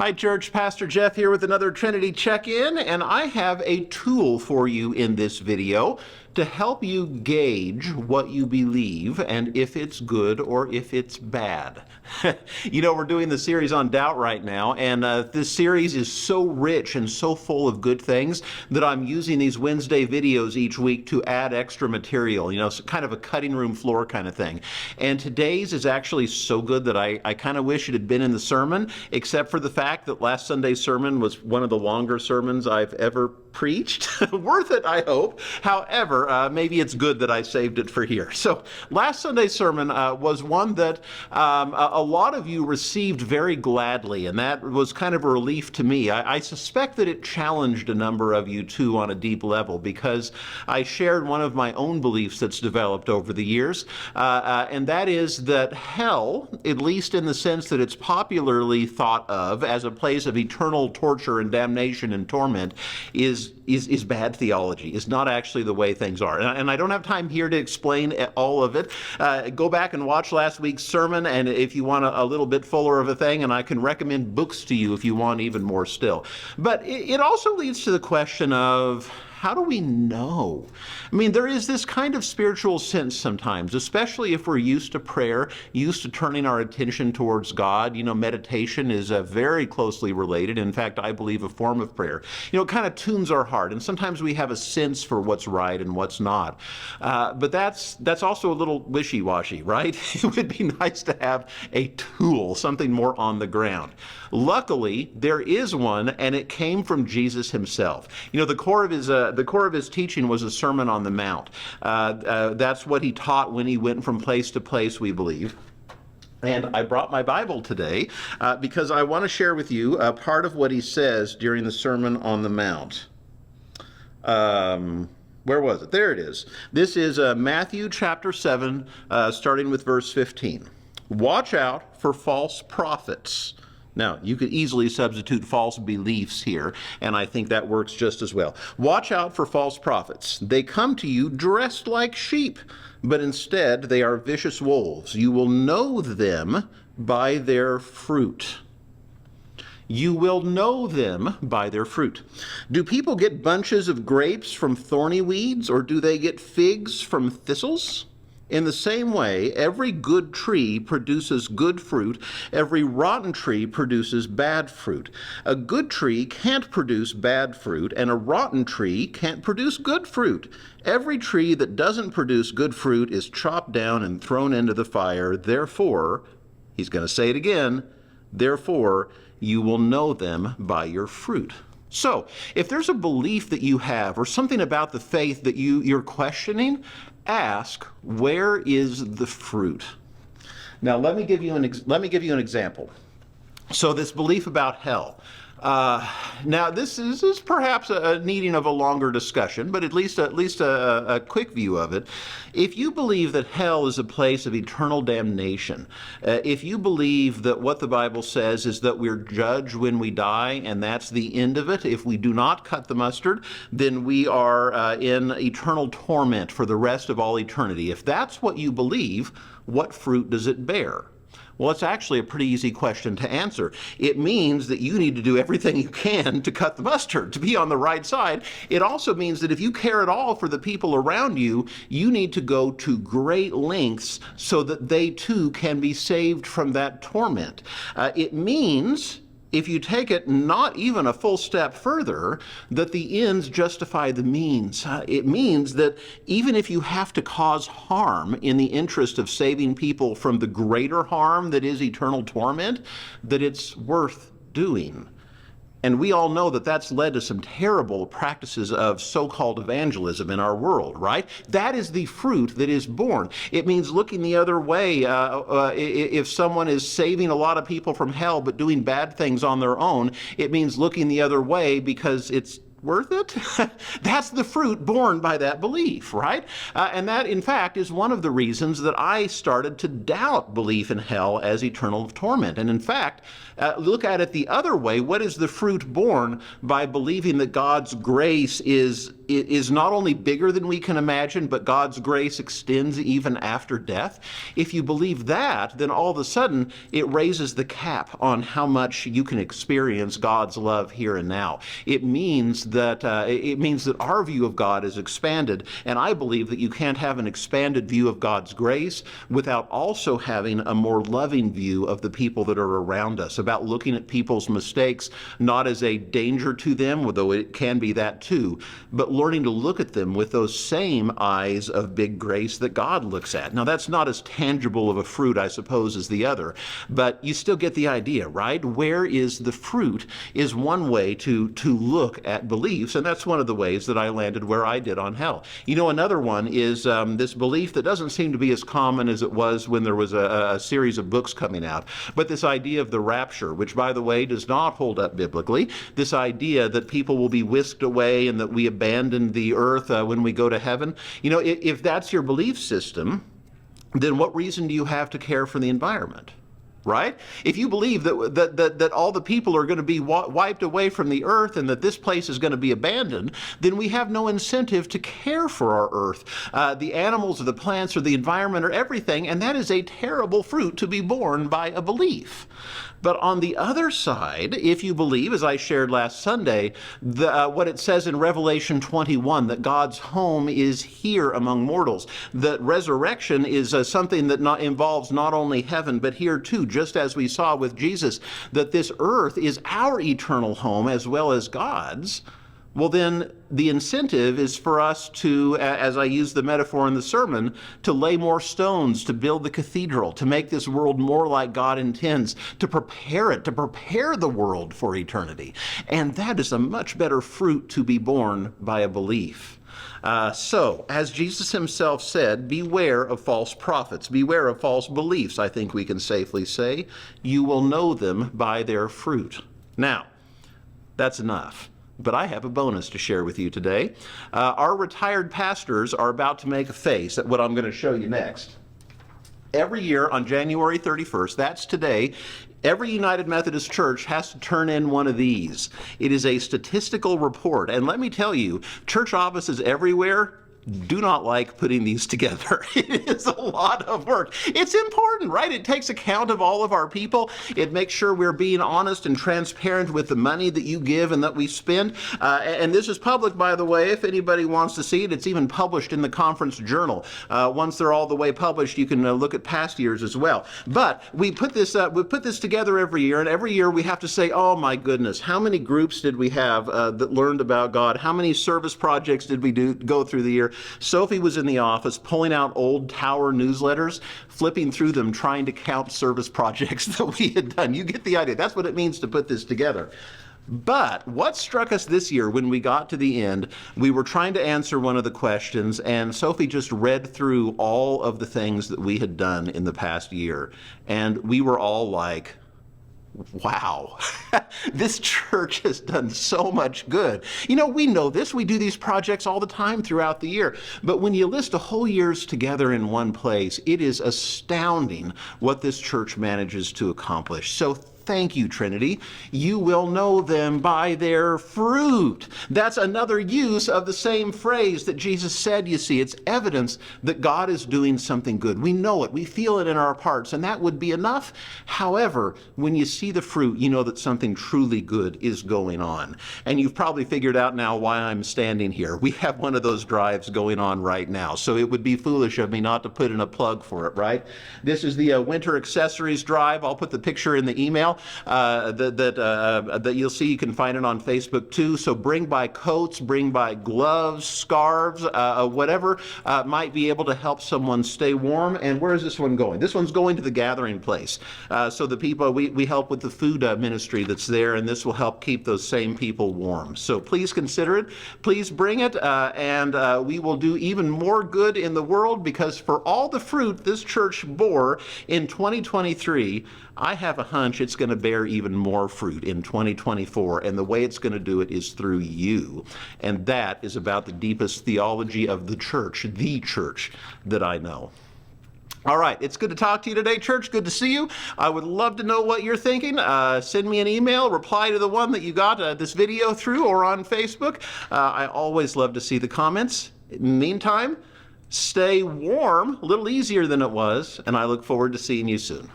Hi, Church. Pastor Jeff here with another Trinity check-in, and I have a tool for you in this video to help you gauge what you believe and if it's good or if it's bad. You know, we're doing the series on doubt right now, and this series is so rich and so full of good things that I'm using these Wednesday videos each week to add extra material, you know, kind of a cutting room floor kind of thing. And today's is actually so good that I kind of wish it had been in the sermon, except for the fact that last Sunday's sermon was one of the longer sermons I've ever preached. Worth it, I hope. However, maybe it's good that I saved it for here. So last Sunday's sermon was one that a lot of you received very gladly, and that was kind of a relief to me. I suspect that it challenged a number of you too on a deep level, because I shared one of my own beliefs that's developed over the years, and that is that hell, at least in the sense that it's popularly thought of as a place of eternal torture and damnation and torment, is bad theology, is not actually the way things are. And I don't have time here to explain all of it. Go back and watch last week's sermon, and if you want a little bit fuller of a thing, and I can recommend books to you if you want even more still. But it also leads to the question of, how do we know? I mean, there is this kind of spiritual sense sometimes, especially if we're used to prayer, used to turning our attention towards God. You know, meditation is very closely related. In fact, I believe a form of prayer. You know, it kind of tunes our heart, and sometimes we have a sense for what's right and what's not. But that's also a little wishy-washy, right? It would be nice to have a tool, something more on the ground. Luckily, there is one, and it came from Jesus himself. You know, the core of his teaching was a Sermon on the Mount. That's what he taught when he went from place to place, we believe. And I brought my Bible today because I want to share with you part of what he says during the Sermon on the Mount. Where was it? There it is. This is Matthew chapter 7, starting with verse 15. Watch out for false prophets. Now, you could easily substitute false beliefs here, and I think that works just as well. Watch out for false prophets. They come to you dressed like sheep, but instead they are vicious wolves. You will know them by their fruit. You will know them by their fruit. Do people get bunches of grapes from thorny weeds, or do they get figs from thistles? In the same way, every good tree produces good fruit. Every rotten tree produces bad fruit. A good tree can't produce bad fruit, and a rotten tree can't produce good fruit. Every tree that doesn't produce good fruit is chopped down and thrown into the fire. Therefore, he's going to say it again, therefore, you will know them by your fruit. So, if there's a belief that you have or something about the faith that you're questioning, ask, where is the fruit? Now, let me give you an example. So, this belief about hell. Now, this is perhaps a needing of a longer discussion, but at least a quick view of it. If you believe that hell is a place of eternal damnation, if you believe that what the Bible says is that we're judged when we die and that's the end of it, if we do not cut the mustard, then we are in eternal torment for the rest of all eternity. If that's what you believe, what fruit does it bear? Well, it's actually a pretty easy question to answer. It means that you need to do everything you can to cut the mustard, to be on the right side. It also means that if you care at all for the people around you, you need to go to great lengths so that they too can be saved from that torment. It means, if you take it not even a full step further, that the ends justify the means. It means that even if you have to cause harm in the interest of saving people from the greater harm that is eternal torment, that it's worth doing. And we all know that that's led to some terrible practices of so-called evangelism in our world, right? That is the fruit that is born. It means looking the other way. If someone is saving a lot of people from hell but doing bad things on their own, it means looking the other way because it's worth it? That's the fruit born by that belief, right? And that, in fact, is one of the reasons that I started to doubt belief in hell as eternal torment. And in fact, look at it the other way. What is the fruit born by believing that God's grace is is not only bigger than we can imagine, but God's grace extends even after death. If you believe that, then all of a sudden it raises the cap on how much you can experience God's love here and now. It means that our view of God is expanded, and I believe that you can't have an expanded view of God's grace without also having a more loving view of the people that are around us, about looking at people's mistakes not as a danger to them, although it can be that too, but learning to look at them with those same eyes of big grace that God looks at. Now, that's not as tangible of a fruit, I suppose, as the other, but you still get the idea, right? Where is the fruit is one way to look at beliefs, and that's one of the ways that I landed where I did on hell. You know, another one is this belief that doesn't seem to be as common as it was when there was a series of books coming out, but this idea of the rapture, which, by the way, does not hold up biblically. This idea that people will be whisked away and that we abandon the earth when we go to heaven. You know, if that's your belief system, then what reason do you have to care for the environment? Right? If you believe that all the people are going to be wiped away from the earth and that this place is going to be abandoned, then we have no incentive to care for our earth. The animals or the plants or the environment or everything, and that is a terrible fruit to be borne by a belief. But on the other side, if you believe, as I shared last Sunday, what it says in Revelation 21, that God's home is here among mortals, that resurrection is something that involves not only heaven, but here too, just as we saw with Jesus, that this earth is our eternal home as well as God's, well, then the incentive is for us to, as I used the metaphor in the sermon, to lay more stones, to build the cathedral, to make this world more like God intends, to prepare it, to prepare the world for eternity. And that is a much better fruit to be borne by a belief. So, as Jesus himself said, beware of false prophets, beware of false beliefs, I think we can safely say. You will know them by their fruit. Now, that's enough. But I have a bonus to share with you today. Our retired pastors are about to make a face at what I'm going to show you next. Every year on January 31st, that's today, every United Methodist Church has to turn in one of these. It is a statistical report. And let me tell you, church offices everywhere do not like putting these together. It is a lot of work. It's important, right? It takes account of all of our people. It makes sure we're being honest and transparent with the money that you give and that we spend. And this is public, by the way, if anybody wants to see it. It's even published in the conference journal. Once they're all the way published, you can look at past years as well. But we put this together every year, and every year we have to say, oh my goodness, how many groups did we have that learned about God? How many service projects did we go through the year? Sophie was in the office pulling out old Tower newsletters, flipping through them, trying to count service projects that we had done. You get the idea. That's what it means to put this together. But what struck us this year when we got to the end, we were trying to answer one of the questions, and Sophie just read through all of the things that we had done in the past year. And we were all like, wow, this church has done so much good. You know, we know this. We do these projects all the time throughout the year. But when you list a whole year's together in one place, it is astounding what this church manages to accomplish. So thank you, Trinity. You will know them by their fruit. That's another use of the same phrase that Jesus said, you see. It's evidence that God is doing something good. We know it. We feel it in our hearts, and that would be enough. However, when you see the fruit, you know that something truly good is going on. And you've probably figured out now why I'm standing here. We have one of those drives going on right now, so it would be foolish of me not to put in a plug for it, right? This is the winter accessories drive. I'll put the picture in the email. That you'll see. You can find it on Facebook too. So bring by coats, bring by gloves, scarves, whatever might be able to help someone stay warm. And where is this one going? This one's going to the gathering place. So the people, we help with the food ministry that's there, and this will help keep those same people warm. So please consider it. Please bring it, and we will do even more good in the world, because for all the fruit this church bore in 2023, I have a hunch it's going to bear even more fruit in 2024, and the way it's going to do it is through you. And that is about the deepest theology of the church that I know. All right, it's good to talk to you today, church. Good to see you. I would love to know what you're thinking. Send me an email, reply to the one that you got this video through, or on Facebook. I always love to see the comments. In the meantime, stay warm, a little easier than it was, and I look forward to seeing you soon.